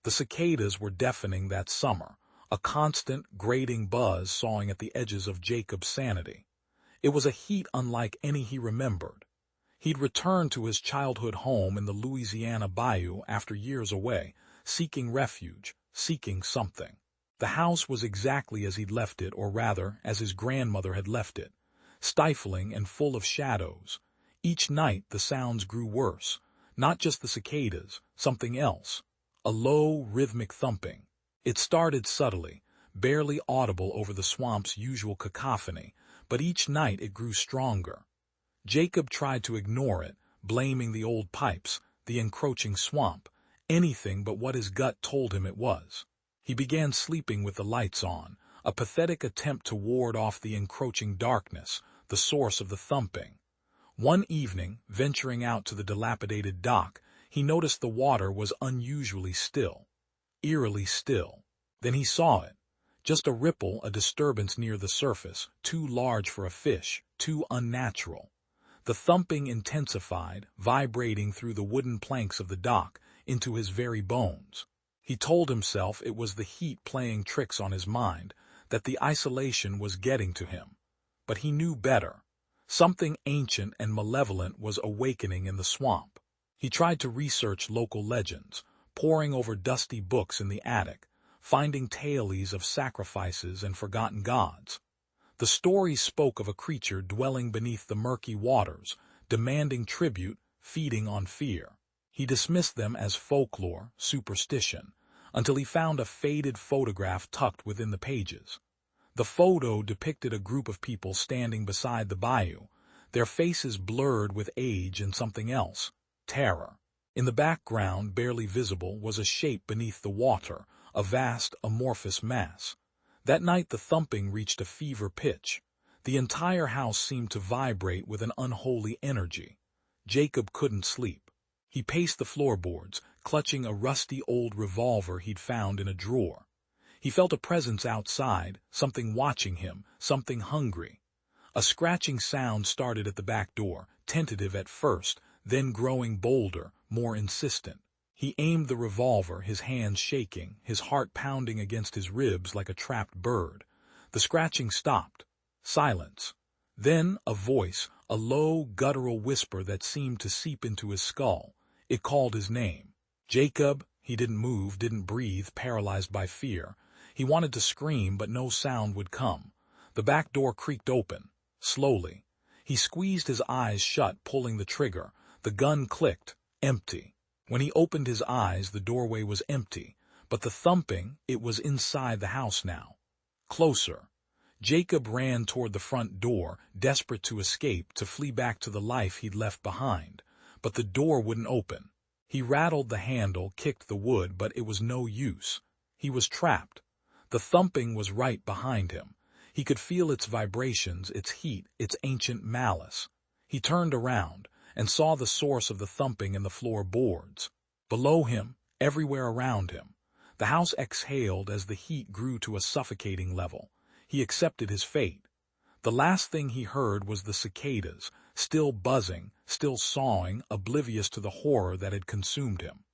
The cicadas were deafening that summer, a constant, grating buzz sawing at the edges of Jacob's sanity. It was a heat unlike any he remembered. He'd returned to his childhood home in the Louisiana Bayou after years away, seeking refuge, seeking something. The house was exactly as he'd left it, or rather, as his grandmother had left it, stifling and full of shadows. Each night the sounds grew worse, not just the cicadas, something else, a low, rhythmic thumping. It started subtly, barely audible over the swamp's usual cacophony, but each night it grew stronger. Jacob tried to ignore it, blaming the old pipes, the encroaching swamp, anything but what his gut told him it was. He began sleeping with the lights on, a pathetic attempt to ward off the encroaching darkness, the source of the thumping. One evening, venturing out to the dilapidated dock, he noticed the water was unusually still, eerily still. Then he saw it. Just a ripple, a disturbance near the surface, too large for a fish, too unnatural. The thumping intensified, vibrating through the wooden planks of the dock, into his very bones. He told himself it was the heat playing tricks on his mind, that the isolation was getting to him. But he knew better. Something ancient and malevolent was awakening in the swamp. He tried to research local legends, poring over dusty books in the attic, finding tales of sacrifices and forgotten gods. The stories spoke of a creature dwelling beneath the murky waters, demanding tribute, feeding on fear. He dismissed them as folklore, superstition, until he found a faded photograph tucked within the pages. The photo depicted a group of people standing beside the bayou, their faces blurred with age and something else, terror. In the background, barely visible, was a shape beneath the water, a vast, amorphous mass. That night the thumping reached a fever pitch. The entire house seemed to vibrate with an unholy energy. Jacob couldn't sleep. He paced the floorboards, clutching a rusty old revolver he'd found in a drawer. He felt a presence outside, something watching him, something hungry. A scratching sound started at the back door, tentative at first, then growing bolder, more insistent. He aimed the revolver, his hands shaking, his heart pounding against his ribs like a trapped bird. The scratching stopped. Silence. Then a voice, a low, guttural whisper that seemed to seep into his skull. It called his name. Jacob. He didn't move, didn't breathe, paralyzed by fear. He wanted to scream, but no sound would come. The back door creaked open, slowly. He squeezed his eyes shut, pulling the trigger. The gun clicked, empty. When he opened his eyes, the doorway was empty, but the thumping, it was inside the house now. Closer. Jacob ran toward the front door, desperate to escape, to flee back to the life he'd left behind. But the door wouldn't open. He rattled the handle, kicked the wood, but it was no use. He was trapped. The thumping was right behind him. He could feel its vibrations, its heat, its ancient malice. He turned around and saw the source of the thumping in the floorboards. Below him, everywhere around him. The house exhaled as the heat grew to a suffocating level. He accepted his fate. The last thing he heard was the cicadas, still buzzing, still sawing, oblivious to the horror that had consumed him.